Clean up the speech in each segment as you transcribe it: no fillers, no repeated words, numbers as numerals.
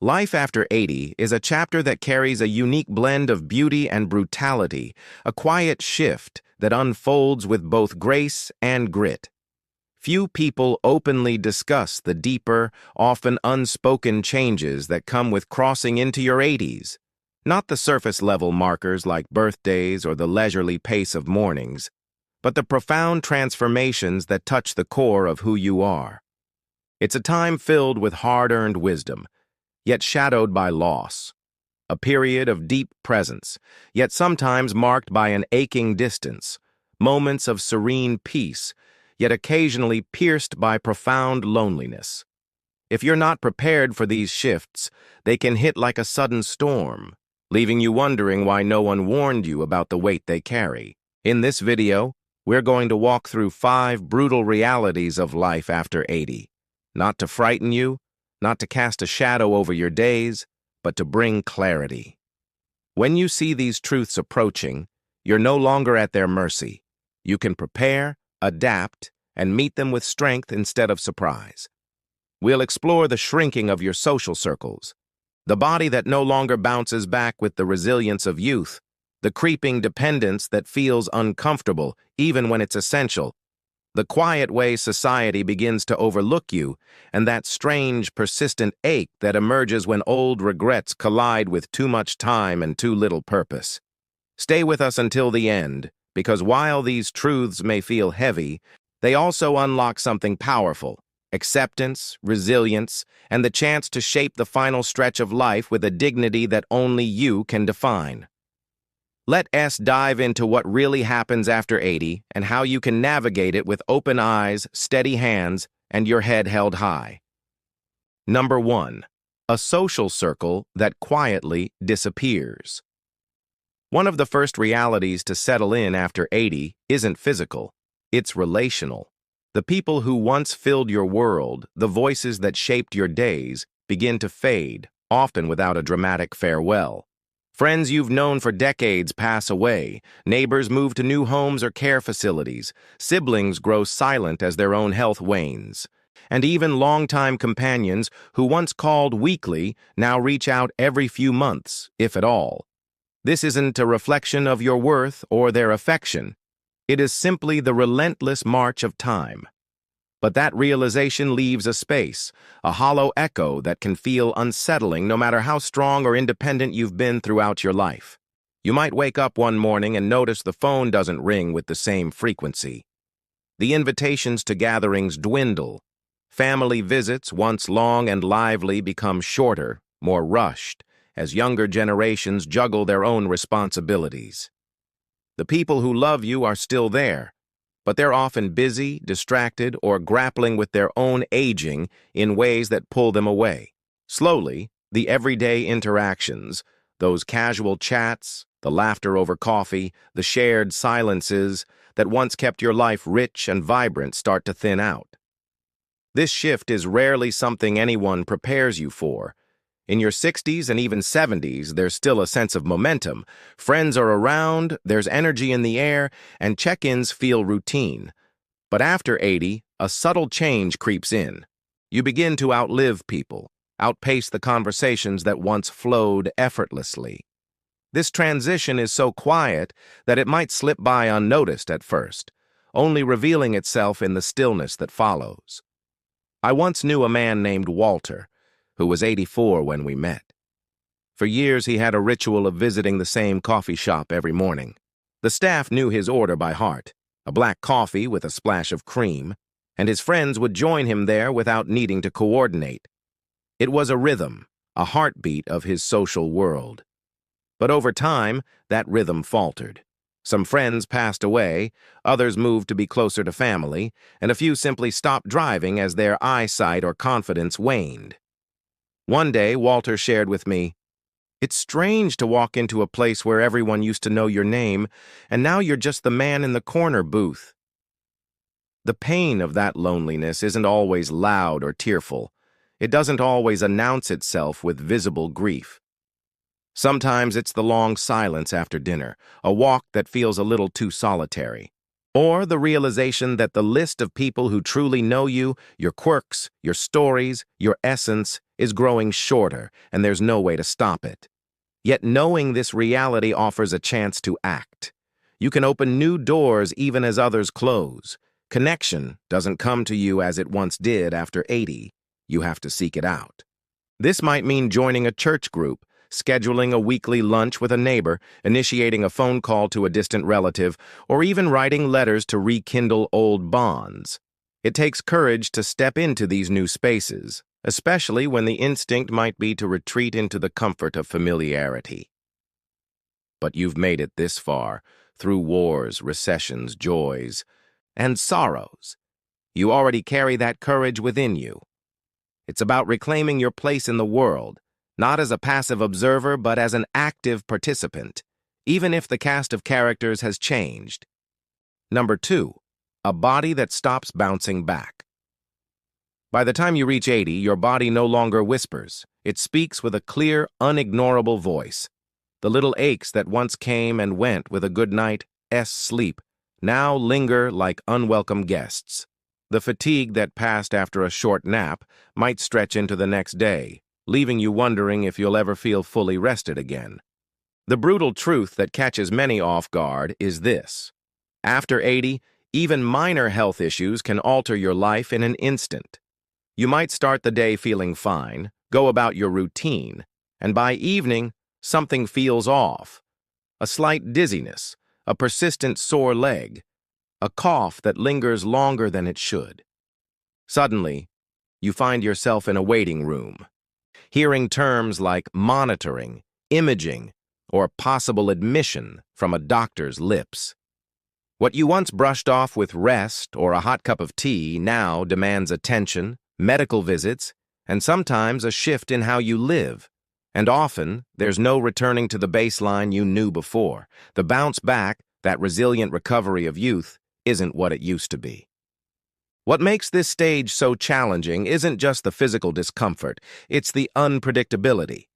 Life After 80 is a chapter that carries a unique blend of beauty and brutality, a quiet shift that unfolds with both grace and grit. Few people openly discuss the deeper, often unspoken changes that come with crossing into your 80s. Not the surface-level markers like birthdays or the leisurely pace of mornings, but the profound transformations that touch the core of who you are. It's a time filled with hard-earned wisdom, yet shadowed by loss. A period of deep presence, yet sometimes marked by an aching distance. Moments of serene peace, yet occasionally pierced by profound loneliness. If you're not prepared for these shifts, they can hit like a sudden storm, leaving you wondering why no one warned you about the weight they carry. In this video, we're going to walk through 5 brutal realities of life after 80. Not to frighten you, not to cast a shadow over your days, but to bring clarity. When you see these truths approaching, you're no longer at their mercy. You can prepare, adapt, and meet them with strength instead of surprise. We'll explore the shrinking of your social circles, the body that no longer bounces back with the resilience of youth, the creeping dependence that feels uncomfortable even when it's essential, the quiet way society begins to overlook you, and that strange, persistent ache that emerges when old regrets collide with too much time and too little purpose. Stay with us until the end, because while these truths may feel heavy, they also unlock something powerful: acceptance, resilience, and the chance to shape the final stretch of life with a dignity that only you can define. Let us dive into what really happens after 80 and how you can navigate it with open eyes, steady hands, and your head held high. Number 1. A social circle that quietly disappears. One of the first realities to settle in after 80 isn't physical, it's relational. The people who once filled your world, the voices that shaped your days, begin to fade, often without a dramatic farewell. Friends you've known for decades pass away, neighbors move to new homes or care facilities, siblings grow silent as their own health wanes, and even longtime companions who once called weekly now reach out every few months, if at all. This isn't a reflection of your worth or their affection. It is simply the relentless march of time. But that realization leaves a space, a hollow echo that can feel unsettling no matter how strong or independent you've been throughout your life. You might wake up one morning and notice the phone doesn't ring with the same frequency. The invitations to gatherings dwindle. Family visits, once long and lively, become shorter, more rushed, as younger generations juggle their own responsibilities. The people who love you are still there, but they're often busy, distracted, or grappling with their own aging in ways that pull them away. Slowly, the everyday interactions, those casual chats, the laughter over coffee, the shared silences that once kept your life rich and vibrant start to thin out. This shift is rarely something anyone prepares you for. In your 60s and even 70s, there's still a sense of momentum. Friends are around, there's energy in the air, and check-ins feel routine. But after 80, a subtle change creeps in. You begin to outlive people, outpace the conversations that once flowed effortlessly. This transition is so quiet that it might slip by unnoticed at first, only revealing itself in the stillness that follows. I once knew a man named Walter, who was 84 when we met. For years, he had a ritual of visiting the same coffee shop every morning. The staff knew his order by heart, a black coffee with a splash of cream, and his friends would join him there without needing to coordinate. It was a rhythm, a heartbeat of his social world. But over time, that rhythm faltered. Some friends passed away, others moved to be closer to family, and a few simply stopped driving as their eyesight or confidence waned. One day, Walter shared with me, "It's strange to walk into a place where everyone used to know your name, and now you're just the man in the corner booth." The pain of that loneliness isn't always loud or tearful. It doesn't always announce itself with visible grief. Sometimes it's the long silence after dinner, a walk that feels a little too solitary, Or the realization that the list of people who truly know you, your quirks, your stories, your essence, is growing shorter, and there's no way to stop it. Yet knowing this reality offers a chance to act. You can open new doors even as others close. Connection doesn't come to you as it once did after 80. You have to seek it out. This might mean joining a church group, scheduling a weekly lunch with a neighbor, initiating a phone call to a distant relative, or even writing letters to rekindle old bonds. It takes courage to step into these new spaces, especially when the instinct might be to retreat into the comfort of familiarity. But you've made it this far, through wars, recessions, joys, and sorrows. You already carry that courage within you. It's about reclaiming your place in the world, not as a passive observer, but as an active participant, even if the cast of characters has changed. Number 2, a body that stops bouncing back. By the time you reach 80, your body no longer whispers. It speaks with a clear, unignorable voice. The little aches that once came and went with a good night's sleep now linger like unwelcome guests. The fatigue that passed after a short nap might stretch into the next day, leaving you wondering if you'll ever feel fully rested again. The brutal truth that catches many off guard is this. After 80, even minor health issues can alter your life in an instant. You might start the day feeling fine, go about your routine, and by evening, something feels off. A slight dizziness, a persistent sore leg, a cough that lingers longer than it should. Suddenly, you find yourself in a waiting room, hearing terms like monitoring, imaging, or possible admission from a doctor's lips. What you once brushed off with rest or a hot cup of tea now demands attention, medical visits, and sometimes a shift in how you live. And often, there's no returning to the baseline you knew before. The bounce back, that resilient recovery of youth, isn't what it used to be. What makes this stage so challenging isn't just the physical discomfort, it's the unpredictability.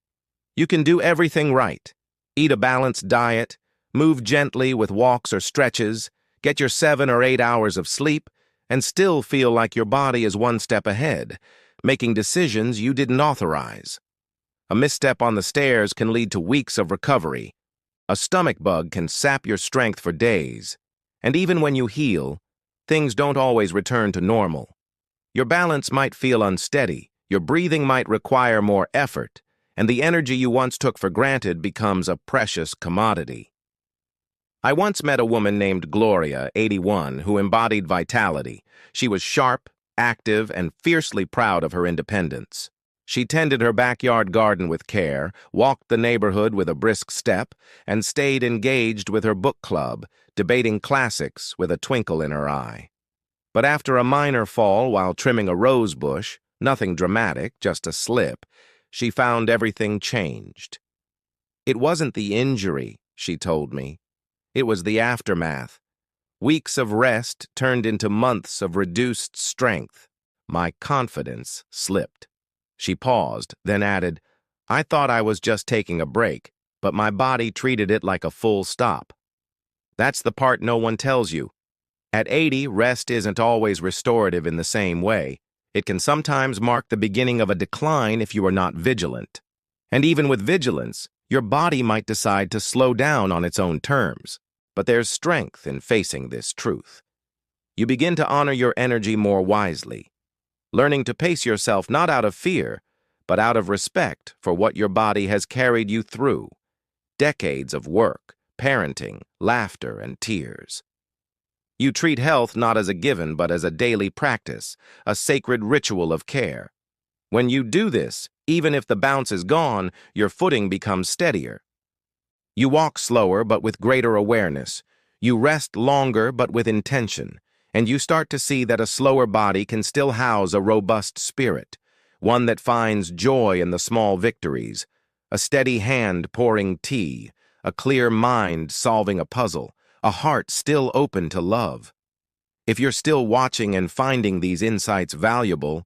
You can do everything right. Eat a balanced diet, move gently with walks or stretches, get your 7 or 8 hours of sleep, and still feel like your body is one step ahead, making decisions you didn't authorize. A misstep on the stairs can lead to weeks of recovery. A stomach bug can sap your strength for days. And even when you heal, things don't always return to normal. Your balance might feel unsteady, your breathing might require more effort, and the energy you once took for granted becomes a precious commodity. I once met a woman named Gloria, 81, who embodied vitality. She was sharp, active, and fiercely proud of her independence. She tended her backyard garden with care, walked the neighborhood with a brisk step, and stayed engaged with her book club, debating classics with a twinkle in her eye. But after a minor fall while trimming a rose bush, nothing dramatic, just a slip, she found everything changed. It wasn't the injury, she told me. It was the aftermath. Weeks of rest turned into months of reduced strength. My confidence slipped. She paused, then added, I thought I was just taking a break, but my body treated it like a full stop. That's the part no one tells you. At 80, rest isn't always restorative in the same way. It can sometimes mark the beginning of a decline if you are not vigilant. And even with vigilance, your body might decide to slow down on its own terms. But there's strength in facing this truth. You begin to honor your energy more wisely, learning to pace yourself not out of fear, but out of respect for what your body has carried you through. Decades of work, parenting, laughter, and tears. You treat health not as a given, but as a daily practice, a sacred ritual of care. When you do this, even if the bounce is gone, your footing becomes steadier. You walk slower, but with greater awareness. You rest longer, but with intention. And you start to see that a slower body can still house a robust spirit, one that finds joy in the small victories, a steady hand pouring tea, a clear mind solving a puzzle, a heart still open to love. If you're still watching and finding these insights valuable,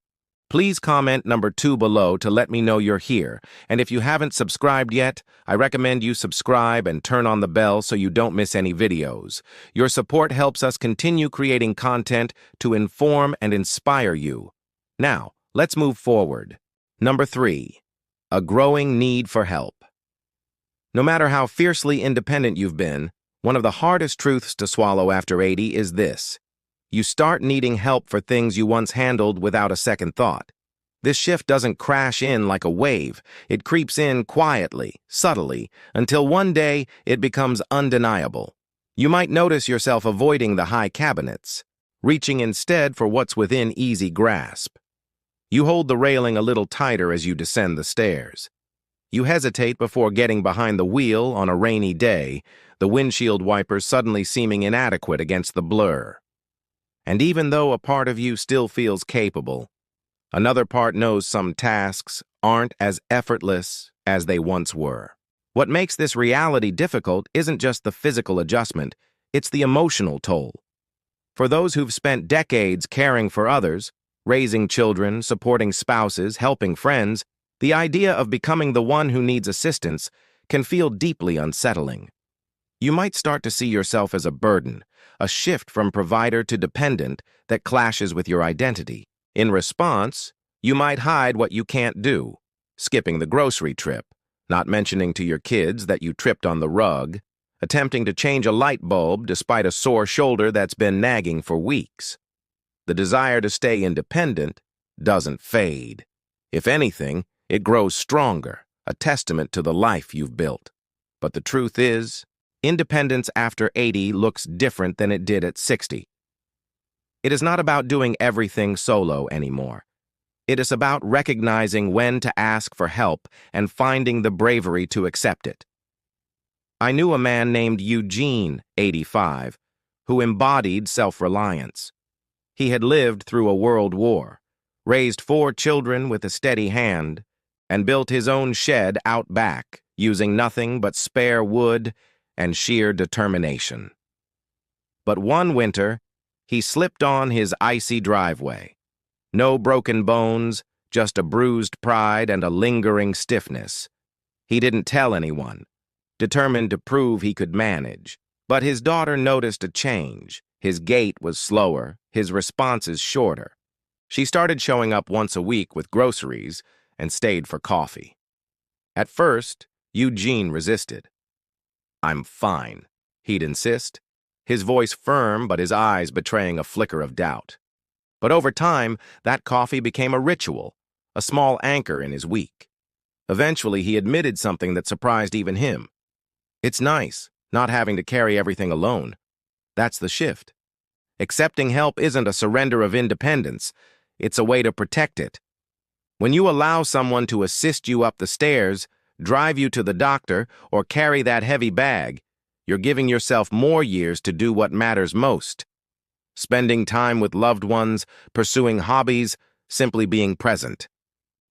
Please comment number 2 below to let me know you're here. And if you haven't subscribed yet, I recommend you subscribe and turn on the bell so you don't miss any videos. Your support helps us continue creating content to inform and inspire you. Now, let's move forward. Number 3, a growing need for help. No matter how fiercely independent you've been, one of the hardest truths to swallow after 80 is this. You start needing help for things you once handled without a second thought. This shift doesn't crash in like a wave. It creeps in quietly, subtly, until one day it becomes undeniable. You might notice yourself avoiding the high cabinets, reaching instead for what's within easy grasp. You hold the railing a little tighter as you descend the stairs. You hesitate before getting behind the wheel on a rainy day, the windshield wipers suddenly seeming inadequate against the blur. And even though a part of you still feels capable, another part knows some tasks aren't as effortless as they once were. What makes this reality difficult isn't just the physical adjustment, it's the emotional toll. For those who've spent decades caring for others, raising children, supporting spouses, helping friends, the idea of becoming the one who needs assistance can feel deeply unsettling. You might start to see yourself as a burden, a shift from provider to dependent that clashes with your identity. In response, you might hide what you can't do, skipping the grocery trip, not mentioning to your kids that you tripped on the rug, attempting to change a light bulb despite a sore shoulder that's been nagging for weeks. The desire to stay independent doesn't fade. If anything, it grows stronger, a testament to the life you've built. But the truth is, independence after 80 looks different than it did at 60. It is not about doing everything solo anymore. It is about recognizing when to ask for help and finding the bravery to accept it. I knew a man named Eugene, 85, who embodied self-reliance. He had lived through a world war, raised 4 children with a steady hand, and built his own shed out back, using nothing but spare wood and sheer determination. But one winter, he slipped on his icy driveway. No broken bones, just a bruised pride and a lingering stiffness. He didn't tell anyone, determined to prove he could manage. But his daughter noticed a change. His gait was slower, his responses shorter. She started showing up once a week with groceries and stayed for coffee. At first, Eugene resisted. "I'm fine," he'd insist, his voice firm but his eyes betraying a flicker of doubt. But over time, that coffee became a ritual, a small anchor in his week. Eventually, he admitted something that surprised even him. It's nice, not having to carry everything alone. That's the shift. Accepting help isn't a surrender of independence, it's a way to protect it. When you allow someone to assist you up the stairs, drive you to the doctor, or carry that heavy bag, you're giving yourself more years to do what matters most. Spending time with loved ones, pursuing hobbies, simply being present.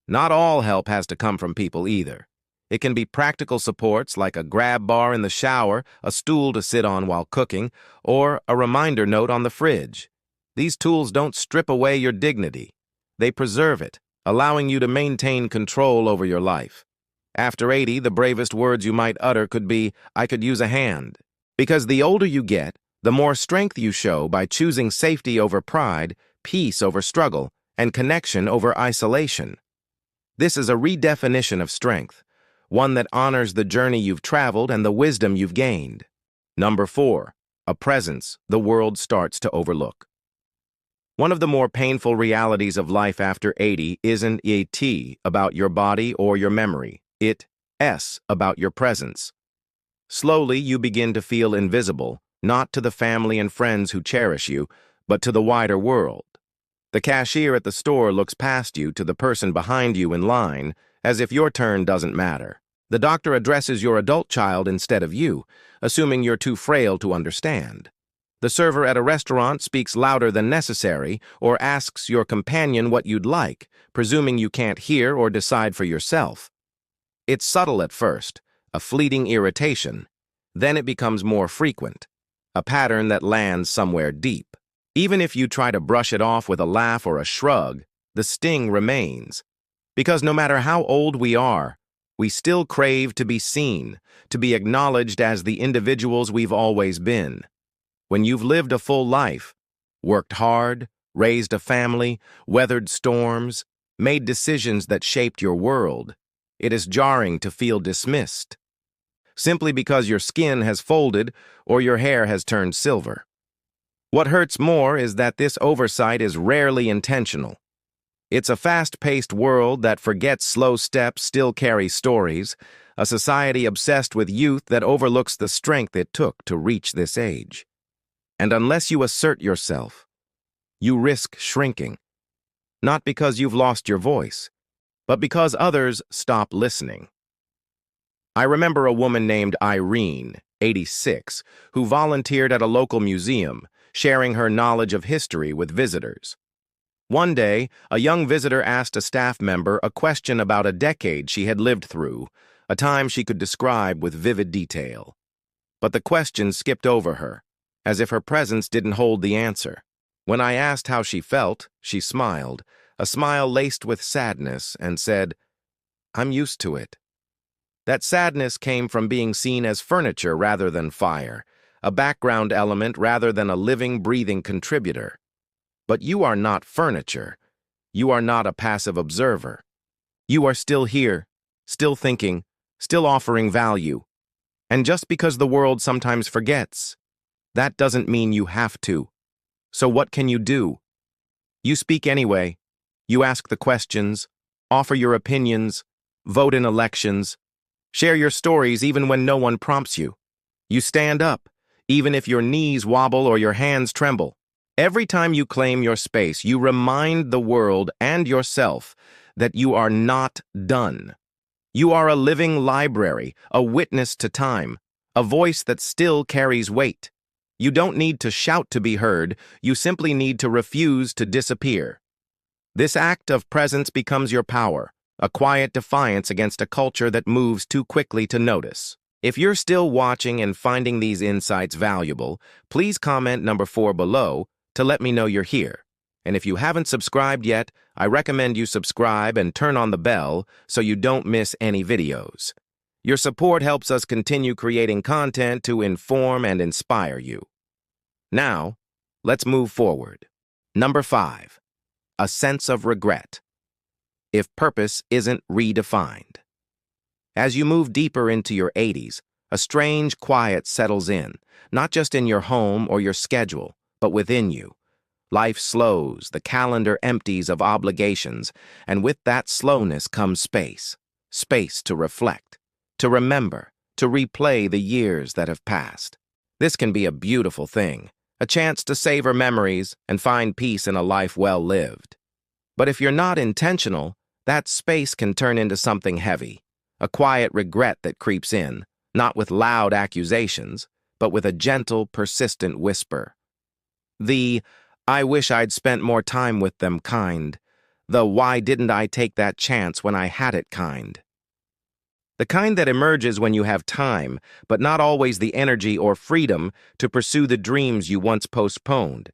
Not all help has to come from people either. It can be practical supports like a grab bar in the shower, a stool to sit on while cooking, or a reminder note on the fridge. These tools don't strip away your dignity. They preserve it, allowing you to maintain control over your life. After 80, the bravest words you might utter could be, "I could use a hand." Because the older you get, the more strength you show by choosing safety over pride, peace over struggle, and connection over isolation. This is a redefinition of strength, one that honors the journey you've traveled and the wisdom you've gained. Number 4, a presence the world starts to overlook. One of the more painful realities of life after 80 isn't it about your body or your memory. It's about your presence. Slowly, you begin to feel invisible, not to the family and friends who cherish you, but to the wider world. The cashier at the store looks past you to the person behind you in line, as if your turn doesn't matter. The doctor addresses your adult child instead of you, assuming you're too frail to understand. The server at a restaurant speaks louder than necessary or asks your companion what you'd like, presuming you can't hear or decide for yourself. It's subtle at first, a fleeting irritation. Then it becomes more frequent, a pattern that lands somewhere deep. Even if you try to brush it off with a laugh or a shrug, the sting remains. Because no matter how old we are, we still crave to be seen, to be acknowledged as the individuals we've always been. When you've lived a full life, worked hard, raised a family, weathered storms, made decisions that shaped your world, it is jarring to feel dismissed, simply because your skin has folded or your hair has turned silver. What hurts more is that this oversight is rarely intentional. It's a fast-paced world that forgets slow steps still carries stories, a society obsessed with youth that overlooks the strength it took to reach this age. And unless you assert yourself, you risk shrinking, not because you've lost your voice, but because others stop listening. I remember a woman named Irene, 86, who volunteered at a local museum, sharing her knowledge of history with visitors. One day, a young visitor asked a staff member a question about a decade she had lived through, a time she could describe with vivid detail. But the question skipped over her, as if her presence didn't hold the answer. When I asked how she felt, she smiled, a smile laced with sadness, and said, "I'm used to it." That sadness came from being seen as furniture rather than fire, a background element rather than a living, breathing contributor. But you are not furniture. You are not a passive observer. You are still here, still thinking, still offering value. And just because the world sometimes forgets, that doesn't mean you have to. So what can you do? You speak anyway. You ask the questions, offer your opinions, vote in elections, share your stories even when no one prompts you. You stand up, even if your knees wobble or your hands tremble. Every time you claim your space, you remind the world and yourself that you are not done. You are a living library, a witness to time, a voice that still carries weight. You don't need to shout to be heard, you simply need to refuse to disappear. This act of presence becomes your power, a quiet defiance against a culture that moves too quickly to notice. If you're still watching and finding these insights valuable, please comment number 4 below to let me know you're here. And if you haven't subscribed yet, I recommend you subscribe and turn on the bell so you don't miss any videos. Your support helps us continue creating content to inform and inspire you. Now, let's move forward. Number 5, a sense of regret. If purpose isn't redefined. As you move deeper into your 80s, a strange quiet settles in, not just in your home or your schedule, but within you. Life slows, the calendar empties of obligations, and with that slowness comes space. Space to reflect, to remember, to replay the years that have passed. This can be a beautiful thing, a chance to savor memories and find peace in a life well lived. But if you're not intentional, that space can turn into something heavy, a quiet regret that creeps in, not with loud accusations, but with a gentle, persistent whisper. The, "I wish I'd spent more time with them" kind. The "why didn't I take that chance when I had it" kind. The kind that emerges when you have time, but not always the energy or freedom to pursue the dreams you once postponed.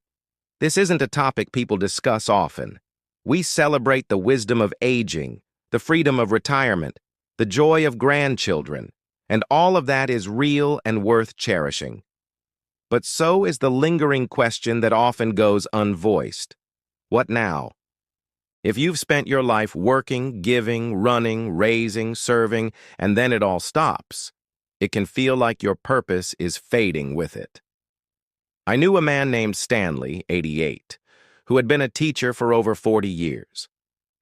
This isn't a topic people discuss often. We celebrate the wisdom of aging, the freedom of retirement, the joy of grandchildren, and all of that is real and worth cherishing. But so is the lingering question that often goes unvoiced. What now? If you've spent your life working, giving, running, raising, serving, and then it all stops, it can feel like your purpose is fading with it. I knew a man named Stanley, 88, who had been a teacher for over 40 years.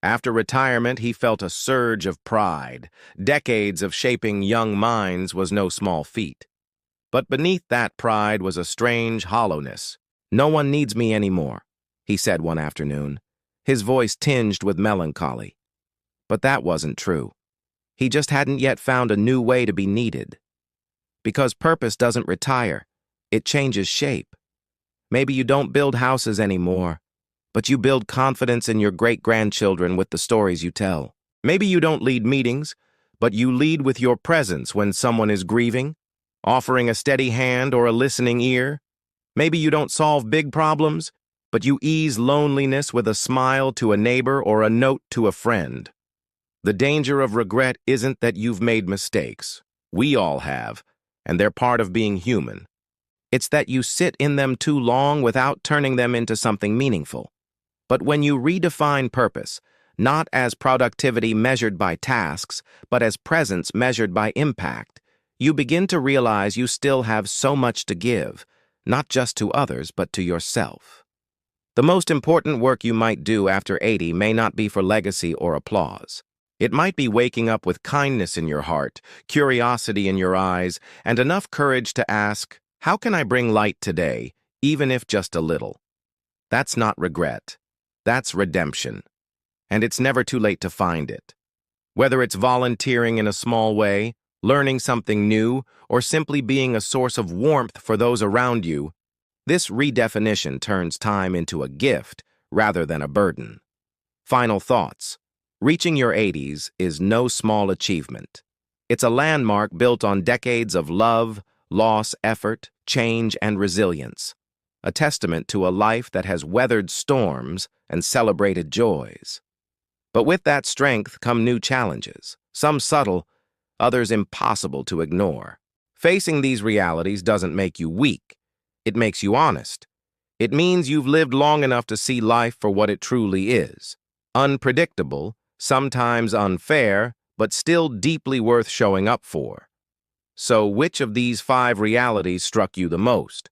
After retirement, he felt a surge of pride. Decades of shaping young minds was no small feat. But beneath that pride was a strange hollowness. "No one needs me anymore," he said one afternoon, his voice tinged with melancholy. But that wasn't true. He just hadn't yet found a new way to be needed. Because purpose doesn't retire, it changes shape. Maybe you don't build houses anymore, but you build confidence in your great-grandchildren with the stories you tell. Maybe you don't lead meetings, but you lead with your presence when someone is grieving, offering a steady hand or a listening ear. Maybe you don't solve big problems, but you ease loneliness with a smile to a neighbor or a note to a friend. The danger of regret isn't that you've made mistakes. We all have, and they're part of being human. It's that you sit in them too long without turning them into something meaningful. But when you redefine purpose, not as productivity measured by tasks, but as presence measured by impact, you begin to realize you still have so much to give, not just to others, but to yourself. The most important work you might do after 80 may not be for legacy or applause. It might be waking up with kindness in your heart, curiosity in your eyes, and enough courage to ask, how can I bring light today, even if just a little? That's not regret. That's redemption. And it's never too late to find it. Whether it's volunteering in a small way, learning something new, or simply being a source of warmth for those around you, this redefinition turns time into a gift rather than a burden. Final thoughts. Reaching your 80s is no small achievement. It's a landmark built on decades of love, loss, effort, change, and resilience. A testament to a life that has weathered storms and celebrated joys. But with that strength come new challenges, some subtle, others impossible to ignore. Facing these realities doesn't make you weak. It makes you honest. It means you've lived long enough to see life for what it truly is. Unpredictable, sometimes unfair, but still deeply worth showing up for. So which of these 5 realities struck you the most?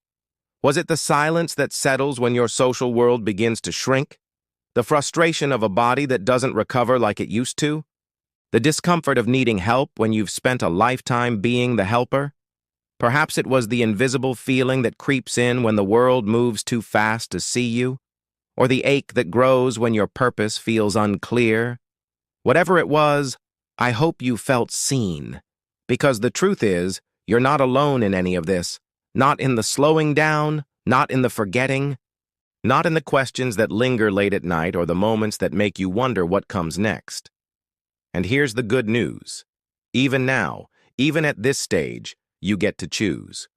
Was it the silence that settles when your social world begins to shrink? The frustration of a body that doesn't recover like it used to? The discomfort of needing help when you've spent a lifetime being the helper? Perhaps it was the invisible feeling that creeps in when the world moves too fast to see you? Or the ache that grows when your purpose feels unclear? Whatever it was, I hope you felt seen. Because the truth is, you're not alone in any of this. Not in the slowing down, not in the forgetting, not in the questions that linger late at night or the moments that make you wonder what comes next. And here's the good news. Even now, even at this stage, you get to choose.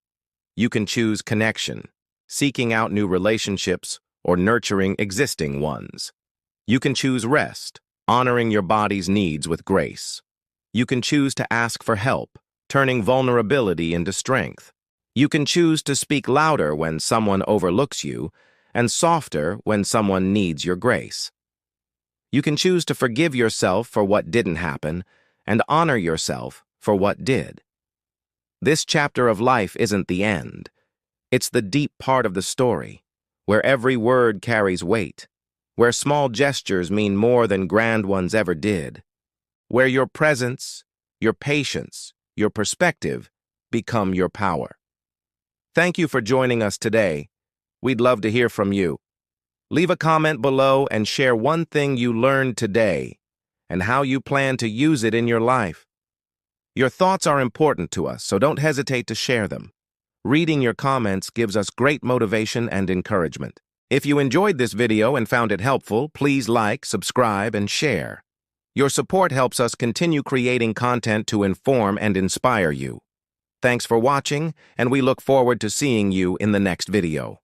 You can choose connection, seeking out new relationships, or nurturing existing ones. You can choose rest, honoring your body's needs with grace. You can choose to ask for help, turning vulnerability into strength. You can choose to speak louder when someone overlooks you, and softer when someone needs your grace. You can choose to forgive yourself for what didn't happen, and honor yourself for what did. This chapter of life isn't the end. It's the deep part of the story, where every word carries weight, where small gestures mean more than grand ones ever did, where your presence, your patience, your perspective become your power. Thank you for joining us today. We'd love to hear from you. Leave a comment below and share one thing you learned today and how you plan to use it in your life. Your thoughts are important to us, so don't hesitate to share them. Reading your comments gives us great motivation and encouragement. If you enjoyed this video and found it helpful, please like, subscribe, and share. Your support helps us continue creating content to inform and inspire you. Thanks for watching, and we look forward to seeing you in the next video.